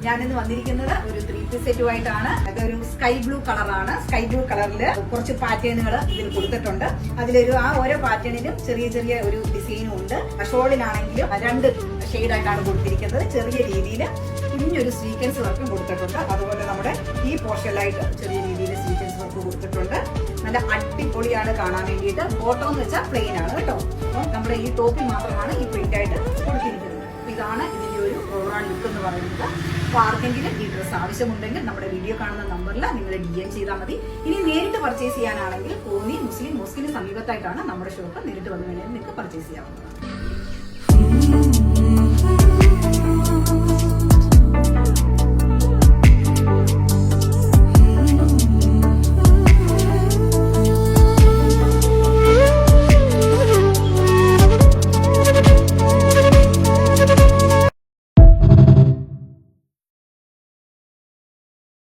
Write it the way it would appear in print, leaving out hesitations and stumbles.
ഞാനിന്ന് വന്നിരിക്കുന്നത് ഒരു 3-piece സെറ്റുമായിട്ടാണ്. അതൊരു സ്കൈ ബ്ലൂ കളറാണ്. സ്കൈ ബ്ലൂ കളറിൽ കുറച്ച് പാറ്റേണുകൾ ഇതിൽ കൊടുത്തിട്ടുണ്ട്. അതിലൊരു ഓരോ പാറ്റേണിലും ചെറിയ ചെറിയ ഒരു ഡിസൈനും ഉണ്ട്. ഷോളിലാണെങ്കിലും 2 ഷെയ്ഡായിട്ടാണ് കൊടുത്തിരിക്കുന്നത്. ചെറിയ രീതിയിൽ കുഞ്ഞൊരു സ്വീക്വൻസ് വർക്കും കൊടുത്തിട്ടുണ്ട്. അതുപോലെ നമ്മുടെ ഈ പോർഷനിലായിട്ട് ചെറിയ രീതിയിൽ സ്വീക്വൻസ് വർക്ക് കൊടുത്തിട്ടുണ്ട്. നല്ല അടിപൊളിയാണ് കാണാൻ വേണ്ടിയിട്ട്. ബോട്ടം എന്ന് വെച്ചാൽ പ്ലെയിൻ ആണ് കേട്ടോ. അപ്പം നമ്മുടെ ഈ ടോപ്പിൽ മാത്രമാണ് ഈ പ്രിന്റ് ആയിട്ട് കൊടുത്തിരിക്കുന്നത്. ഇതാണ് ഇതിന്റെ ഒരു ഓവറോൾ ലുക്ക് എന്ന് പറയുന്നത്. അപ്പോൾ ആർക്കെങ്കിലും ഈ ഡ്രസ്സ് ആവശ്യമുണ്ടെങ്കിൽ നമ്മുടെ വീഡിയോ കാണുന്ന നമ്പറിൽ നിങ്ങൾ DM ചെയ്താൽ മതി. ഇനി നേരിട്ട് പർച്ചേസ് ചെയ്യാനാണെങ്കിൽ കോന്നി മുസ്ലിം മോസ്കിന് സമീപത്തായിട്ടാണ് നമ്മുടെ ഷോപ്പ്. നേരിട്ട് വന്നു കഴിഞ്ഞാൽ നിങ്ങൾക്ക് പർച്ചേസ് ചെയ്യാവുന്നതാണ്.